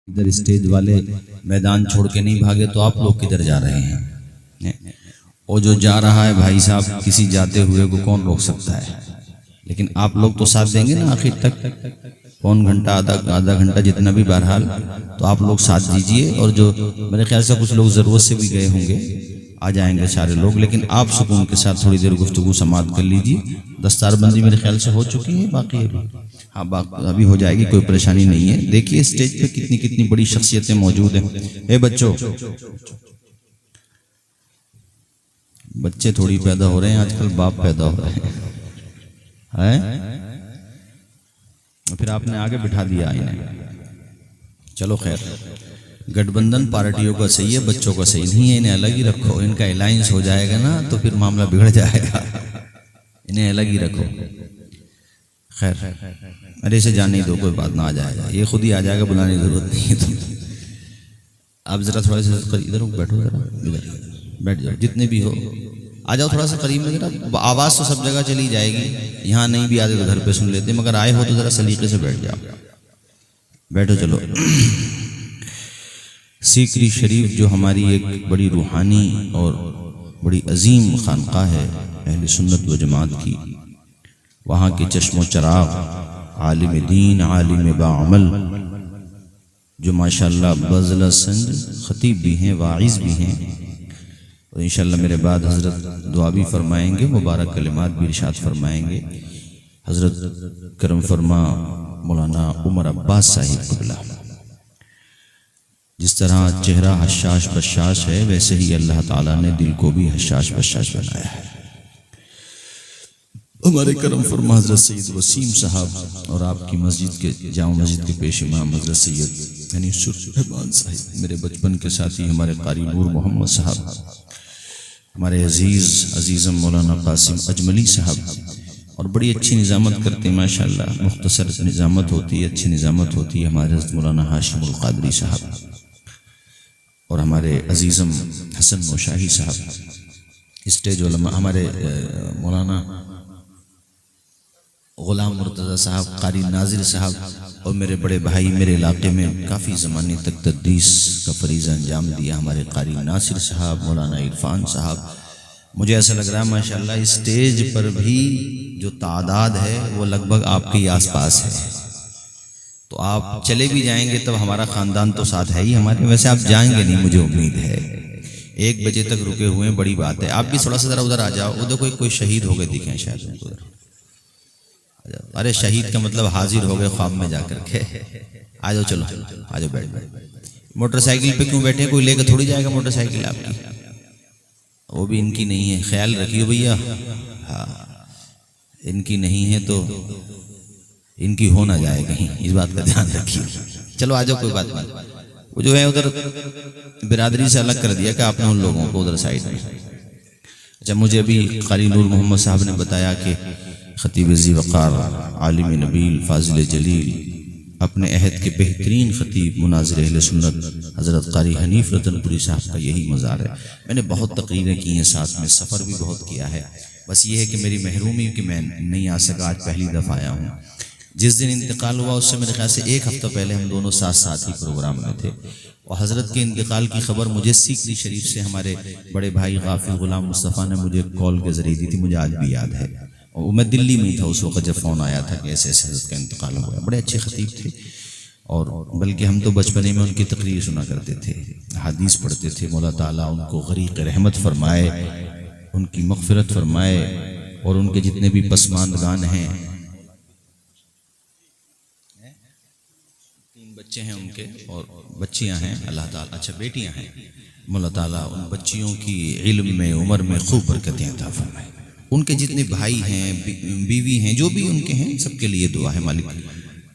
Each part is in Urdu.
ادھر اسٹیج والے میدان چھوڑ کے نہیں بھاگے تو آپ لوگ کدھر جا رہے ہیں؟ اور جو جا رہا ہے بھائی صاحب کسی جاتے ہوئے کو کون روک سکتا ہے؟ لیکن آپ لوگ تو ساتھ دیں گے نا آخر تک، پون گھنٹہ آدھا گھنٹہ جتنا بھی، بہرحال تو آپ لوگ ساتھ دیجئے۔ اور جو میرے خیال سے کچھ لوگ ضرورت سے بھی گئے ہوں گے، آ جائیں گے سارے لوگ، لیکن آپ سکون کے ساتھ تھوڑی دیر گفتگو سماعت کر لیجئے۔ دستار بندی میرے خیال سے ہو چکی ہے، باقی ابھی ہاں ابھی ہو جائے گی، کوئی پریشانی نہیں ہے۔ دیکھیے اسٹیج پہ کتنی بڑی شخصیتیں موجود ہیں۔ اے بچوں، بچے تھوڑی پیدا ہو رہے ہیں آج کل، باپ پیدا ہو رہے ہیں، پھر آپ نے آگے بٹھا دیا انہیں۔ چلو خیر، گٹھ بندھن پارٹیوں کا صحیح ہے، بچوں کا صحیح نہیں ہے، انہیں الگ ہی رکھو۔ ان کا الائنس ہو جائے گا نا تو پھر معاملہ بگڑ جائے گا، انہیں الگ ہی رکھو۔ خیر ارے سے جانے ہی دو، کوئی بات نہ، آ جائے گا، یہ خود ہی آ جائے گا، بلانے کی ضرورت نہیں ہے تم۔ آپ ذرا تھوڑا سا ادھر بیٹھو، ذرا ادھر بیٹھ جاؤ، جتنے بھی ہو آ جاؤ تھوڑا سا قریب میں۔ ذرا آواز تو سب جگہ چلی جائے گی، یہاں نہیں بھی آتے تو گھر پہ سن لیتے، مگر آئے ہو تو ذرا سلیقے سے بیٹھ جاؤ، بیٹھو۔ چلو، سیکری شریف جو ہماری ایک بڑی روحانی اور بڑی عظیم خانقاہ ہے اہل سنت و جماعت کی، وہاں کے چشم و چراغ، عالم دین، عالم باعمل، جو ماشاءاللہ بضلع سنج خطیب بھی ہیں، واعظ بھی ہیں، اور انشاءاللہ میرے بعد حضرت دعا بھی فرمائیں گے، مبارک کلمات بھی ارشاد فرمائیں گے۔ حضرت کرم فرما مولانا عمر عباس صاحب قبلہ۔ جس طرح چہرہ حشاش بشاش ہے، ویسے ہی اللہ تعالیٰ نے دل کو بھی حشاش بشاش بنایا ہے۔ ہمارے کرم فرما حضرت سید وسیم صاحب اور آپ کی مسجد کے جامع مسجد کے پیش امام حضرت سید یعنی رحمان صاحب، میرے بچپن کے ساتھی ہمارے قاری نور محمد صاحب، ہمارے عزیزم مولانا قاسم اجملی صاحب، اور بڑی اچھی نظامت کرتے ہیں ماشاءاللہ، مختصر نظامت ہوتی ہے، اچھی نظامت ہوتی ہے۔ ہمارے حضرت مولانا ہاشم القادری صاحب اور ہمارے عزیزم حسن نوشاہی صاحب، اسٹیج علماء ہمارے مولانا غلام مرتضی صاحب، قاری ناظر صاحب، اور میرے بڑے بھائی میرے علاقے میں کافی زمانے تک تدریس کا فریضہ انجام دیا، ہمارے قاری ناصر صاحب، مولانا عرفان صاحب۔ مجھے ایسا لگ رہا ہے ماشاءاللہ اسٹیج پر بھی جو تعداد ہے وہ لگ بھگ آپ کے آس پاس ہے، تو آپ چلے بھی جائیں گے تب ہمارا خاندان تو ساتھ ہے ہی ہمارے، ویسے آپ جائیں گے نہیں مجھے امید ہے، 1 بجے تک رکے ہوئے ہیں، بڑی بات ہے۔ آپ بھی تھوڑا سا ذرا ادھر آ جاؤ، ادھر کوئی شہید ہو گئے دکھیں شاید ادھر۔ ارے شہید کا مطلب حاضر ہو گئے خواب میں جا کر کے، آ جاؤ، چلو آ جاؤ، بیٹھ۔ موٹر سائیکل پہ کیوں بیٹھے؟ کوئی لے کے تھوڑی جائے گا موٹر سائیکل آپ کی، وہ بھی ان کی نہیں ہے، خیال رکھیے بھیا، ہاں ان کی نہیں ہے تو ان کی ہو نہ جائے کہیں، اس بات کا دھیان رکھیے۔ چلو آ جاؤ، کوئی بات نہیں۔ وہ جو ہے ادھر برادری سے الگ کر دیا کہ آپ نے ان لوگوں کو ادھر سائیڈ میں۔ اچھا، مجھے ابھی قاری نور محمد صاحب نے بتایا کہ خطیب ذی وقار، عالم نبیل، فاضل جلیل، اپنے عہد کے بہترین خطیب مناظر اہل سنت حضرت قاری حنیف رتن پوری صاحب کا یہی مزار ہے۔ میں نے بہت تقریریں کی ہیں ساتھ میں، سفر بھی بہت کیا ہے، بس یہ ہے کہ میری محرومی کہ میں نہیں آ سکا، آج پہلی دفعہ آیا ہوں۔ جس دن انتقال ہوا اس سے میرے خیال سے 1 ہفتہ پہلے ہم دونوں ساتھ ہی پروگرام میں تھے، اور حضرت کے انتقال کی خبر مجھے سیکری شریف سے ہمارے بڑے بھائی غافل غلام مصطفیٰ نے مجھے کال کے ذریعے دی تھی، مجھے آج بھی یاد ہے، اور میں دلی میں تھا اس وقت جب فون آیا تھا کہ ایسے حضرت کا انتقال ہوا۔ بڑے اچھے خطیب تھے، اور بلکہ ہم تو بچپنے میں ان کی تقریر سنا کرتے تھے، حدیث پڑھتے تھے۔ مولا تعالیٰ ان کو غریق رحمت فرمائے، ان کی مغفرت فرمائے، اور ان کے جتنے بھی پسماندگان ہیں، 3 بچے ہیں ان کے اور بچیاں ہیں، اللہ تعالیٰ اچھا بیٹیاں ہیں، مولا تعالیٰ ان بچیوں کی علم میں، عمر میں خوب برکتیں عطا فرمائے۔ ان کے جتنے بھائی ہیں، بیوی ہیں، جو بھی ان کے ہیں، سب کے لیے دعا ہے، مالک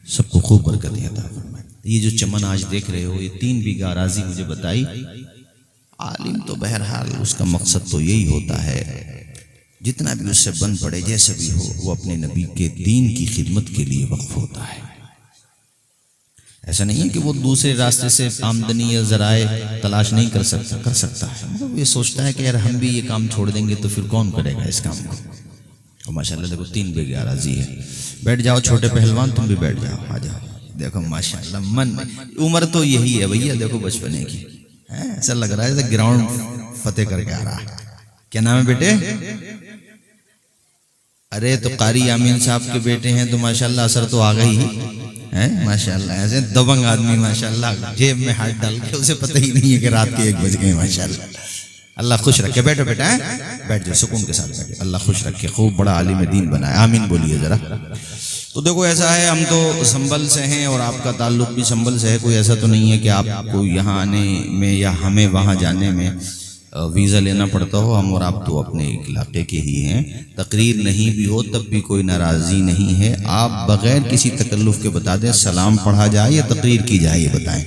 سب کو خوب برکتیں عطا فرمائے۔ یہ جو چمن آج دیکھ رہے ہو، یہ 3 بیگھہ اراضی مجھے بتائی، عالم تو بہرحال اس کا مقصد تو یہی ہوتا ہے، جتنا بھی اس سے بن پڑے جیسا بھی ہو، وہ اپنے نبی کے دین کی خدمت کے لیے وقف ہوتا ہے۔ ایسا نہیں ہے کہ وہ دوسرے راستے سے آمدنی یا ذرائع تلاش نہیں کر سکتا ہے، مطلب یہ سوچتا ہے کہ یار ہم بھی یہ کام چھوڑ دیں گے تو پھر کون کرے گا اس کام کو۔ اور ماشاءاللہ دیکھو 3 بیگھہ اراضی ہے۔ بیٹھ جاؤ چھوٹے پہلوان، تم بھی بیٹھ جاؤ، آ جاؤ۔ دیکھو ماشاءاللہ من عمر تو یہی ہے بھیا، دیکھو بچپنے کی ایسا لگ رہا ہے جیسے گراؤنڈ فتح کر کے آ رہا ہے. کیا نام ہے بیٹے؟ ارے تو قاری یامین صاحب کے بیٹے ہیں تو ماشاءاللہ اثر تو آ گئی ہے ماشاءاللہ. ایسے دبنگ آدمی ماشاءاللہ، جیب میں ہاتھ ڈال کے اسے پتہ ہی نہیں ہے کہ رات کے 1 بج گئے ماشاءاللہ. اللہ خوش رکھے. بیٹھو بیٹا، بیٹھ جاؤ سکون کے ساتھ بیٹھو. اللہ خوش رکھے، خوب بڑا عالم دین بنائے. آمین بولیے ذرا. تو دیکھو ایسا ہے، ہم تو سنبل سے ہیں اور آپ کا تعلق بھی سنبل سے ہے. کوئی ایسا تو نہیں ہے کہ آپ کو یہاں آنے میں یا ہمیں وہاں جانے میں ویزا لینا پڑتا ہو. ہم اور آپ تو اپنے علاقے کے ہی ہیں. تقریر نہیں بھی ہو تب بھی کوئی ناراضی نہیں ہے. آپ بغیر کسی تکلف کے بتا دیں سلام پڑھا جائے یا تقریر کی جائے، یہ بتائیں.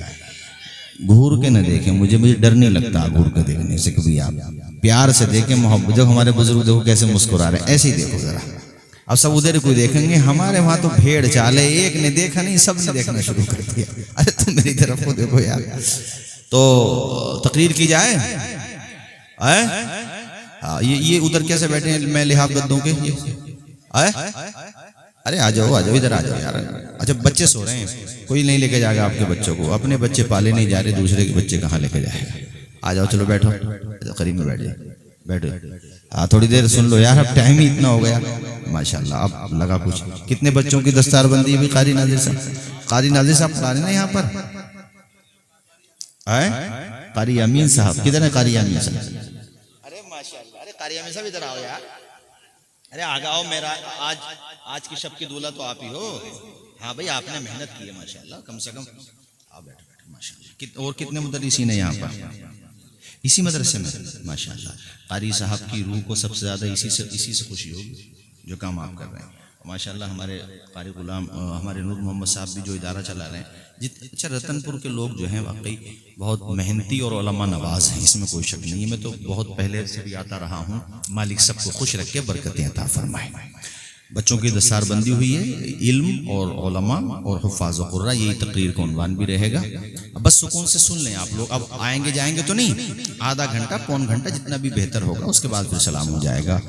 گھور کے نہ دیکھیں، مجھے ڈر نہیں لگتا گھور کے دیکھنے سے. کبھی آپ پیار سے دیکھیں، محبت. جب ہمارے بزرگ دیکھو کیسے مسکرا رہے ہیں، ایسے ہی دیکھو ذرا. اب سب ادھر کوئی دیکھیں گے، ہمارے وہاں تو بھیڑ چالے، ایک نے دیکھا نہیں سب نے دیکھنا شروع کر دیا. ارے تم میری طرف کو دیکھو یار. تو تقریر کی جائے. یہ ادھر کیسے بیٹھے ہیں میں لحاظ گدوں کے؟ ارے آ جاؤ ادھر آ جاؤ یار. اچھا بچے سو رہے ہیں، کوئی نہیں لے کے جائے گا آپ کے بچوں کو. اپنے بچے پالے نہیں جا رہے، دوسرے کے بچے کہاں لے کے جائے گا. آ جاؤ چلو بیٹھو، قریب میں بیٹھ جاؤ. بیٹھو تھوڑی دیر سن لو یار، اب ٹائم ہی اتنا ہو گیا ماشاءاللہ. اب لگا کچھ. کتنے بچوں کی دستار بندی ہے قاری ناظر صاحب؟ قاری ناظر صاحب پڑھا رہے ہیں یہاں پر. قاری یامین صاحب کدھر ہے؟ قاری یامین صاحب، ارے ماشاءاللہ. ارے قاری یامین صاحب ادھر آؤ یار. ارے آگے آؤ. میرا آج کی شب کی دولہا تو آپ ہی ہو. ہاں بھائی آپ نے محنت کی ہے ماشاءاللہ. کم سے کم آؤ بیٹھو بیٹھو ماشاءاللہ. اور کتنے مدرسین ہیں یہاں پر اسی مدرسے میں ماشاءاللہ؟ قاری صاحب کی روح کو سب سے زیادہ اسی سے خوشی ہوگی جو کام آپ کر رہے ہیں ماشاءاللہ. ہمارے قاری غلام ہمارے نور محمد صاحب بھی جو ادارہ چلا رہے ہیں. اچھا رتن پور کے لوگ جو ہیں واقعی بہت محنتی اور علماء نواز ہیں، اس میں کوئی شک نہیں ہے. میں تو بہت پہلے سے بھی آتا رہا ہوں. مالک سب کو خوش رکھ کے برکتیں عطا فرمائے. بچوں کی دستار بندی ہوئی ہے. علم اور علماء اور حفاظ و قراء، یہی تقریر کا عنوان بھی رہے گا. بس سکون سے سن لیں آپ لوگ. اب آئیں گے جائیں گے تو نہیں، آدھا گھنٹہ پون گھنٹہ جتنا بھی بہتر ہوگا، اس کے بعد پھر سلام ہو جائے گا.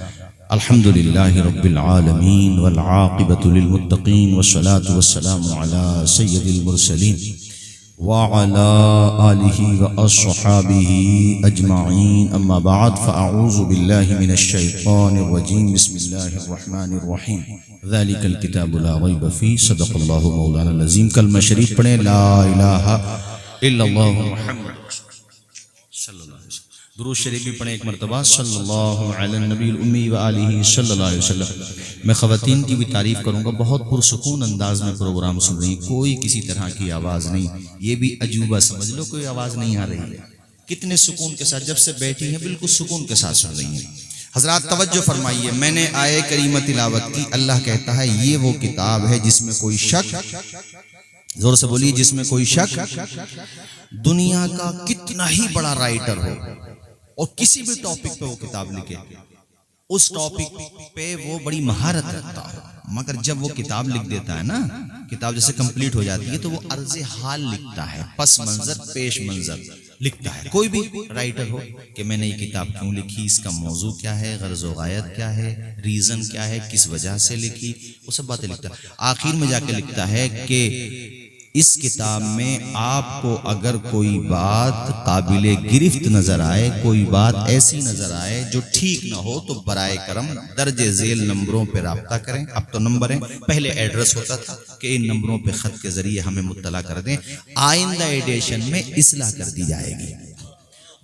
الحمدللہ رب العالمین والعاقبۃ للمتقین والصلاة والسلام علی سید المرسلین وعلى آله وأصحابه أجمعين. أما بعد فأعوذ بالله من الشيطان الرجيم. بسم الله الرحمن الرحيم. ذلك الكتاب لا ريب فيه. صدق الله مولانا العظيم. کلمہ شریف پڑھیں، لا الہ الا اللہ محمد صلی اللہ علیہ وسلم. درود شریف بھی پڑھیں ایک مرتبہ، صلی اللہ علی النبی الامی وآلہ صلی اللہ علیہ وسلم. میں خواتین کی بھی تعریف کروں گا، بہت پرسکون انداز میں پروگرام سن رہی ہیں، کوئی کسی طرح کی آواز نہیں. یہ بھی عجوبہ سمجھ لو، کوئی آواز نہیں آ رہی ہے. کتنے سکون کے ساتھ جب سے بیٹھی ہیں بالکل سکون کے ساتھ سن رہی ہیں. حضرات توجہ فرمائیے، میں نے آیے کریمہ تلاوت کی. اللہ کہتا ہے یہ وہ کتاب ہے جس میں کوئی شک، زور سے بولیے، جس میں کوئی شک. دنیا کا کتنا ہی بڑا رائٹر ہو اور کسی بھی ٹاپک پہ وہ کتاب لکھے، اس ٹاپک پہ وہ بڑی مہارت رکھتا ہو، مگر جب وہ کتاب لکھ دیتا ہے نا، کتاب جیسے کمپلیٹ ہو جاتی ہے تو وہ عرض حال لکھتا ہے، پس منظر پیش منظر لکھتا ہے. کوئی بھی رائٹر ہو کہ میں نے یہ کتاب کیوں لکھی، اس کا موضوع کیا ہے، غرض و غایت کیا ہے، ریزن کیا ہے، کس وجہ سے لکھی، وہ سب باتیں لکھتا ہے. آخر میں جا کے لکھتا ہے کہ اس کتاب میں آپ کو اگر کوئی بات قابل گرفت نظر آئے، کوئی بات ایسی نظر آئے جو ٹھیک نہ ہو، تو برائے کرم درج ذیل نمبروں پہ رابطہ کریں. اب تو نمبر ہیں، پہلے ایڈریس ہوتا تھا کہ ان نمبروں پہ خط کے ذریعے ہمیں مطلع کر دیں. آئندہ ایڈیشن میں اصلاح کر دی جائے گی.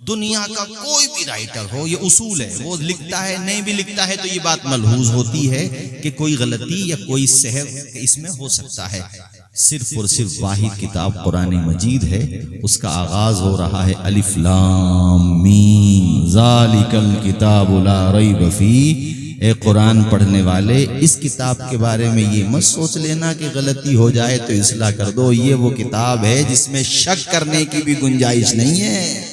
دنیا کا کوئی بھی رائٹر ہو، یہ اصول ہے، وہ لکھتا ہے نہیں بھی لکھتا ہے تو یہ بات ملحوظ ہوتی ہے کہ کوئی غلطی یا کوئی سہو اس میں ہو سکتا ہے. صرف اور صرف واحد کتاب قرآن مجید ہے. اس کا آغاز ہو رہا ہے الف لام میم ذالک الکتاب لا ریب فیہ. اے قرآن پڑھنے والے، اس کتاب کے بارے میں یہ مت سوچ لینا کہ غلطی ہو جائے تو اصلاح کر دو. یہ وہ کتاب ہے جس میں شک کرنے کی بھی گنجائش نہیں ہے.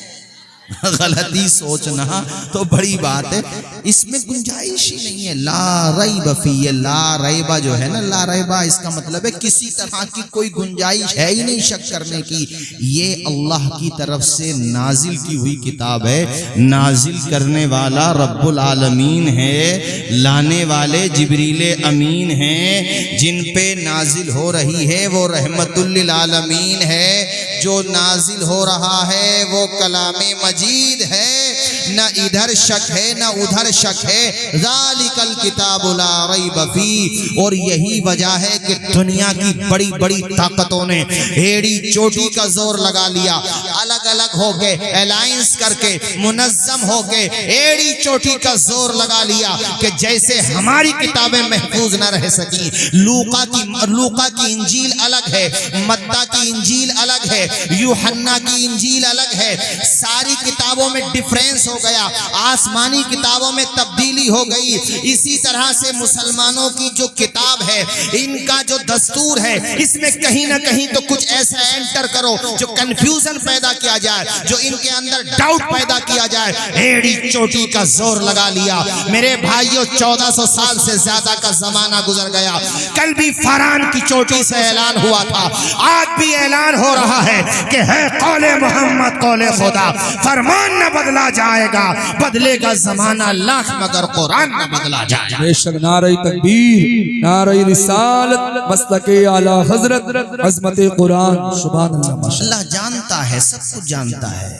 غلطی سوچنا تو بڑی بات ہے. اس میں گنجائش ہی نہیں ہے. لا ریب فی، یہ لا ریبہ جو ہے نا، لا ریبہ اس کا مطلب ہے کسی طرح کی کوئی گنجائش ہے ہی نہیں شک کرنے کی. یہ اللہ کی طرف سے نازل کی ہوئی کتاب ہے. نازل کرنے والا رب العالمین ہے، لانے والے جبریل امین ہیں. جن پہ نازل ہو رہی ہے وہ رحمت للعالمین ہے. جو نازل ہو رہا ہے وہ کلام مجید ہے. نہ ادھر شک ہے نہ ادھر شک ہے. ذالک الکتاب لا ریب فیہ. اور یہی وجہ ہے کہ دنیا کی بڑی بڑی طاقتوں نے ایڑی چوٹی کا زور لگا لیا، الگ الگ ہو کے الائنس کر کے منظم ہو کے ایڑی چوٹی کا زور لگا لیا کہ جیسے ہماری کتابیں محفوظ نہ رہ سکی. لوقا کی انجیل الگ ہے، متی کی انجیل الگ ہے، یوحنا کی انجیل الگ ہے. ساری کتابوں میں ڈیفرنس ہو گیا، آسمانی کتابوں میں تبدیلی ہو گئی. اسی طرح سے مسلمانوں کی جو کتاب ہے، ان کا جو دستور ہے، اس میں کہیں نہ کہیں تو کچھ ایسا انٹر کرو جو کنفیوژن پیدا کیا جائے، جو ان کے اندر ڈاؤٹ پیدا کیا جائے. ایڑی چوٹی کا زور لگا لیا. میرے بھائیوں 1400 سال سے زیادہ کا زمانہ گزر گیا. کل بھی فاران کی چوٹی سے اعلان ہوا تھا، آج بھی اعلان ہو رہا ہے کہ ہے قول محمد قول خدا. فرمان نہ بدلا جائے گا، بدلے گا زمانہ لاکھ مگر قرآن نہ بدلا جائے گا. بے شک نعرہ تکبیر، نعرہ رسالت، مسلک اعلی حضرت، عظمت قرآن. سبحان اللہ. اللہ جانتا ہے، سب کچھ جانتا ہے.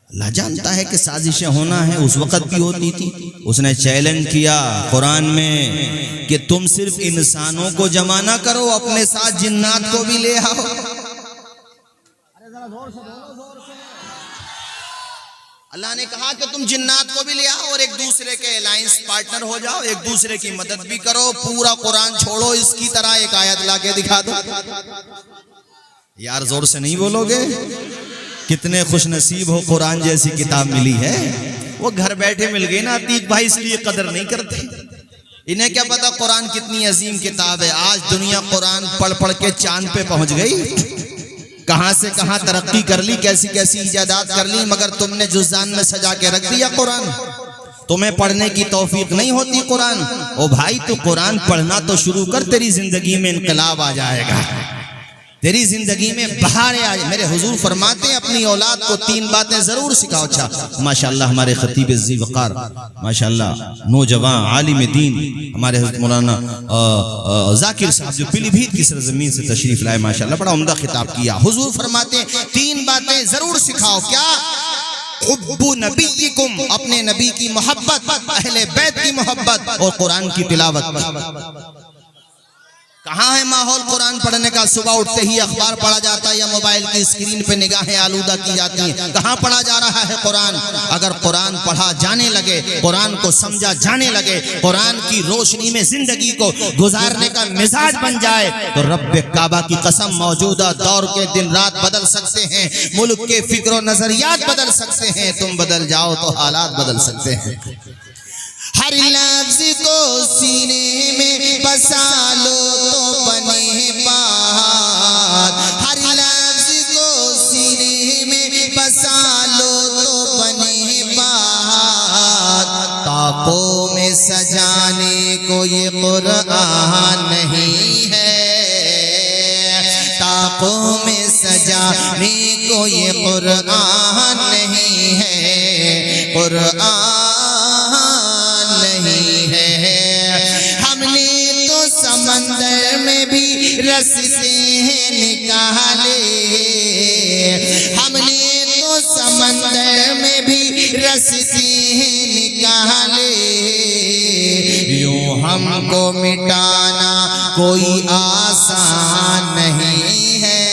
اللہ جانتا ہے کہ سازشیں ہونا ہے، اس وقت بھی ہوتی تھی. اس نے چیلنج کیا قرآن میں کہ تم صرف انسانوں کو جمع نہ کرو، اپنے ساتھ جنات کو بھی لے آؤ. اللہ نے کہا کہ تم جنات کو بھی لے آؤ اور ایک دوسرے کے الائنس پارٹنر ہو جاؤ، ایک دوسرے کی مدد بھی کرو. پورا قرآن چھوڑو، اس کی طرح ایک آیت لا کے دکھا دو. یار زور سے نہیں بولو گے؟ کتنے خوش نصیب ہو قرآن جیسی کتاب ملی ہے. وہ گھر بیٹھے مل گئی نا عتیق بھائی، اس لیے قدر نہیں کرتے. انہیں کیا پتا قرآن کتنی عظیم کتاب ہے. آج دنیا قرآن پڑھ پڑھ کے چاند پہ پہنچ گئی، کہاں سے کہاں ترقی کر لی، کیسی کیسی ایجادات کر لی، مگر تم نے جزدان میں سجا کے رکھ دیا قرآن. تمہیں پڑھنے کی توفیق نہیں ہوتی قرآن. او بھائی تو قرآن پڑھنا تو شروع کر، تیری زندگی میں انقلاب آ جائے گا، تیری زندگی میں بہار آ جائے. میرے حضور فرماتے ہیں اپنی اولاد کو 3 باتیں ضرور سکھاؤ. اچھا ماشاءاللہ ہمارے خطیب ذی وقار، ماشاءاللہ نوجوان عالم دین ہمارے حضرت مولانا ذاکر صاحب جو پیلی بھیت کی سرزمین سے تشریف لائے، ماشاءاللہ بڑا عمدہ خطاب کیا. حضور فرماتے ہیں 3 باتیں ضرور سکھاؤ. کیا؟ حب نبیکم، اپنے نبی کی محبت، اہل بیت کی محبت، اور قرآن کی تلاوت. کہاں ہے ماحول قرآن پڑھنے کا؟ صبح اٹھتے ہی اخبار پڑھا جاتا ہے یا موبائل کی اسکرین پہ نگاہیں آلودہ کی جاتی ہیں. کہاں پڑھا جا رہا ہے قرآن؟ اگر قرآن پڑھا جانے لگے، قرآن کو سمجھا جانے لگے، قرآن کی روشنی میں زندگی کو گزارنے کا مزاج بن جائے تو رب کعبہ کی قسم موجودہ دور کے دن رات بدل سکتے ہیں، ملک کے فکر و نظریات بدل سکتے ہیں. تم بدل جاؤ تو حالات بدل سکتے ہیں. ہر لفظ کو سینے میں بسا لو تو بنے بات. ہر لفظ کو سینے میں بسا لو تو بنے بات. طاقوں میں سجانے کو یہ قرآن نہیں ہے، طاقوں میں سجانے کو یہ قرآن نہیں ہے، قرآن نہیں ہے. ہم نے تو سمندر میں بھی رستے نکالے، ہم نے تو سمندر میں بھی رستے نکالے. یوں ہم کو مٹانا کوئی آسان نہیں ہے.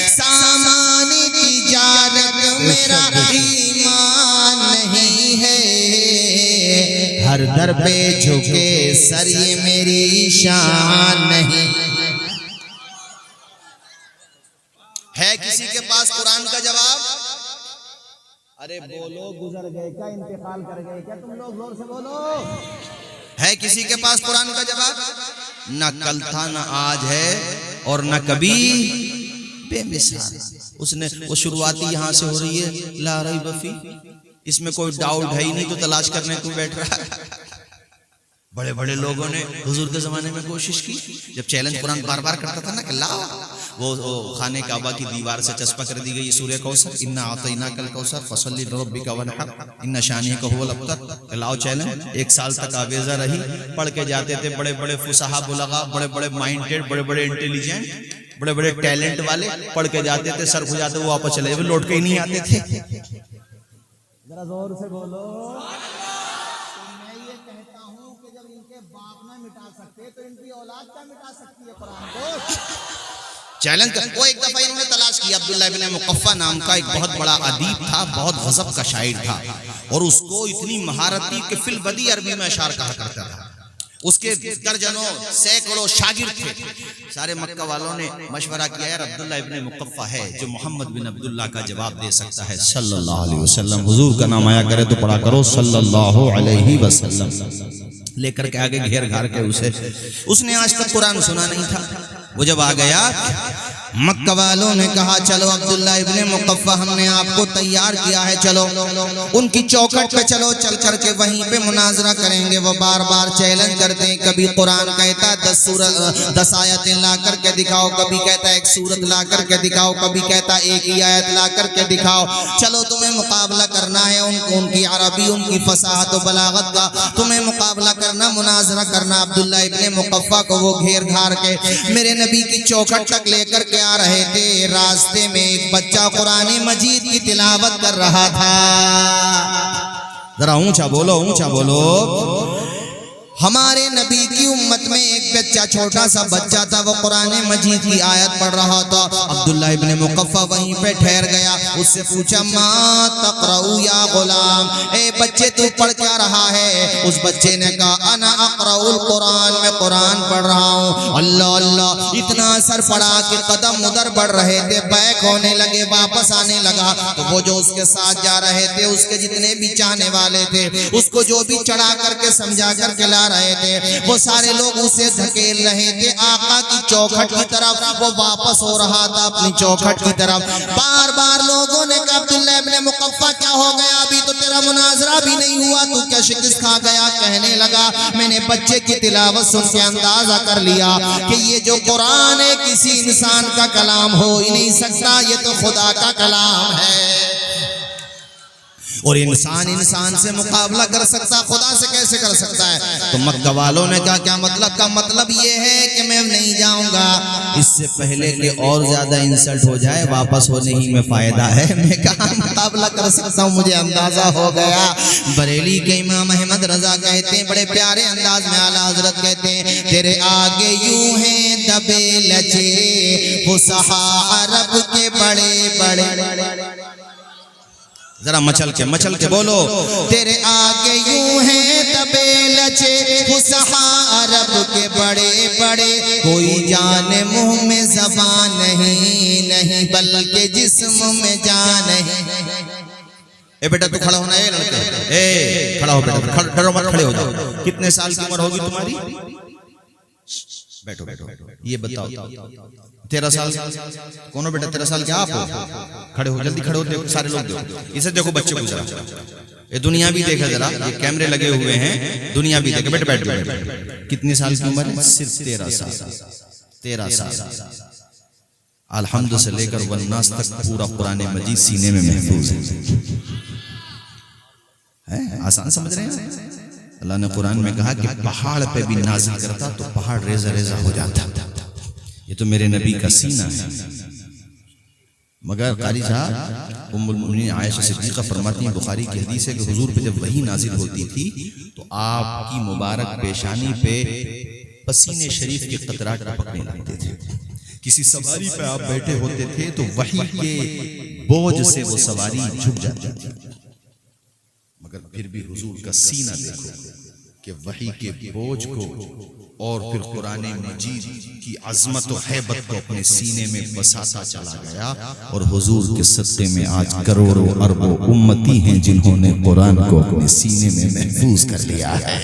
سامان تجارت میرا ایمان نہیں ہے. ہر در پہ جھکے سر یہ میری شان نہیں ہے. کسی کے پاس قرآن کا جواب؟ ارے بولو، گزر گئے کیا، انتقال کر گئے کیا تم لوگ؟ زور سے بولو. ہے کسی کے پاس قرآن کا جواب؟ نہ کل تھا، نہ آج ہے، اور نہ کبھی. بے مثال. اس نے وہ شروعاتی یہاں سے ہو رہی ہے لا ریب فی، اس میں کوئی ڈاؤٹ ہے ہی نہیں تو تلاش کرنے کو بیٹھ رہا ہے. بڑے بڑے لوگوں نے حضور کے زمانے میں کوشش کی. جب چیلنج قرآن بار بار کرتا تھا نا کہ لاؤ، وہ خانہ کعبہ کی دیوار سے چسپا کر دی گئی سورہ کوثر، انا اعطیناک الکوثر فصلی لربک وانحر ان شانئک هو الابتر. لاؤ چیلنج. 1 سال تک آویزہ رہی، پڑھ کے جاتے تھے بڑے بڑے فصحا بلغا، بڑے بڑے مائنڈیڈ، بڑے بڑے انٹیلیجنٹ، بڑے بڑے ٹیلنٹ والے پڑھ کے جاتے تھے، سر کھجاتے وہ واپس چلے، وہ لوٹ کے ہی نہیں آتے تھے. ذرا زور سے بولو. چیلنج. وہ ایک دفعہ انہوں نے تلاش کیا. عبداللہ ابن مقفع نام کا ایک بہت بڑا ادیب تھا، بہت غضب کا شاعر تھا، اور اس کو اتنی مہارت تھی کہ فی البدی عربی میں اشعار کہا کرتا تھا. اس کے درجنوں سینکڑوں شاگرد تھے. سارے مکہ والوں نے مشورہ کیا یار عبداللہ ابن مقفع ہے جو محمد بن عبداللہ کا جواب دے سکتا ہے صلی اللہ علیہ وسلم. حضور کا نام آیا کرے تو پڑھا کرو صلی اللہ علیہ وسلم. لے کر کے آگے گھیر گھار کے اسے، اس نے آج تک قرآن سنا نہیں تھا. وہ جب آ گیا مکہ والوں نے کہا چلو عبداللہ ابن مقفع ہم نے آپ کو تیار کیا ہے، چلو ان کی چوکھٹ پہ چلو، چل کر کے وہیں پہ مناظرہ کریں گے. وہ بار بار چیلنج کرتے ہیں، کبھی قرآن کہتا 10 آیتیں لا کر کے دکھاؤ، کبھی کہتا 1 سورت لا کر کے دکھاؤ، کبھی کہتا 1 ہی آیت لا کر کے دکھاؤ. چلو تمہیں مقابلہ کرنا ہے ان کی عربی، ان کی فصاحت و بلاغت کا تمہیں مقابلہ کرنا، مناظرہ کرنا. عبداللہ ابن مقفع کو وہ گھیر گھار کے میرے نبی کی چوکھٹ تک لے کر کے آ رہے تھے. راستے میں ایک بچہ قرآن مجید کی تلاوت کر رہا تھا. ذرا اونچا بولو، اونچا بولو. ہمارے نبی کی امت میں ایک بچہ، چھوٹا سا بچہ تھا، وہ قرآن مجید کی آیت پڑھ رہا تھا. عبداللہ ابن مقفع وہیں پہ ٹھہر گیا. اس سے پوچھا ما تقرأ یا غلام، اے بچے تو پڑھ کیا رہا ہے؟ اس بچے نے کہا انا اقرأ القرآن، میں قرآن پڑھ رہا ہوں. اللہ اللہ، اتنا اثر پڑا کہ قدم ادھر بڑھ رہے تھے، بیک ہونے لگے، واپس آنے لگا. تو وہ جو اس کے ساتھ جا رہے تھے، اس کے جتنے بھی چاہنے والے تھے، اس کو جو بھی چڑھا کر کے سمجھا کر کے لا رہے تھے، وہ سارے لوگ اسے دھکیل رہے تھے آقا کی چوکھٹ کی طرف. وہ واپس ہو رہا تھا اپنی چوکھٹ کی طرف. بار بار لوگوں نے کہا عبداللہ ابن مقفع کیا ہو گیا؟ ابھی تو تیرا مناظرہ بھی نہیں ہوا، تو کیا شکست کھا گیا؟ کہنے لگا میں نے بچے کی تلاوت سن کے اندازہ کر لیا کہ یہ جو قرآن ہے کسی انسان کا کلام ہو ہی نہیں سکتا، یہ تو خدا کا کلام ہے. اور انسان سے مقابلہ کر سکتا، خدا سے کیسے کر سکتا ہے؟ تو مکہ والوں نے کہا کیا مطلب؟ کا مطلب یہ ہے کہ میں نہیں جاؤں گا. اس سے پہلے کہ اور زیادہ انسلٹ ہو جائے، واپس ہونے ہی میں فائدہ ہے. میں کہاں مقابلہ کر سکتا ہوں، مجھے اندازہ ہو گیا. بریلی کے امام احمد رضا کہتے ہیں، بڑے پیارے انداز میں اعلیٰ حضرت کہتے ہیں، تیرے آگے یوں ہیں دبے لچے فصحا عرب کے بڑے بڑے. ذرا مچل کے بولو. تیرے آگے یوں ہیں دبے لچے فصحا عرب کے بڑے بڑے، کوئی جان منہ میں زبان نہیں بلکہ جسم میں جان نہیں. اے بیٹا تو کھڑا ہونا ہے لڑکے، اے کھڑا ہو بیٹا، ڈرو مت، کھڑے ہو جاؤ. کتنے سال کی عمر ہوگی تمہاری؟ بیٹھو. یہ بتاؤ 13 سال کون ہو بیٹا؟ 13 سال کیا آپ ہو؟ کھڑے ہو، جلدی کھڑے ہو. سارے لوگ دیکھو اسے، دیکھو بچے کو ذرا، یہ دنیا بھی دیکھا ذرا، یہ کیمرے لگے ہوئے ہیں، دنیا بھی دیکھے. بیٹھ. کتنے سال کی عمر ہے؟ صرف 13 سال. 13 سال. الحمد سے لے کر والناس تک پورا قرآن مجید سینے میں محفوظ ہے. آسان سمجھ رہے ہیں؟ اللہ نے قرآن میں کہا کہ پہاڑ پہ بھی نازل کرتا تو پہاڑ ریزہ ریزہ ہو جاتا. یہ تو میرے نبی کا سینہ ہے. مگر قاری صاحب ام المؤمنین عائشہ صدیقہ فرماتی ہیں، بخاری کی حدیث ہے کہ حضور پہ جب وحی نازل ہوتی تھی تو آپ کی مبارک پیشانی پہ پسینے شریف کے قطرات ٹپکنے لگتے تھے. کسی سواری پہ آپ بیٹھے ہوتے تھے تو وحی کے بوجھ سے وہ سواری جھک جاتی تھی. مگر پھر بھی حضور کا سینہ دیکھو کہ وحی کے بوجھ کو اور پھر قرآن مجید کی عظمت و حیبت کو اپنے سینے میں بساتا چلا گیا. اور حضور کے صدقے میں آج کروڑوں اربوں امتی ہیں جنہوں نے قرآن کو اپنے سینے میں محفوظ کر لیا ہے.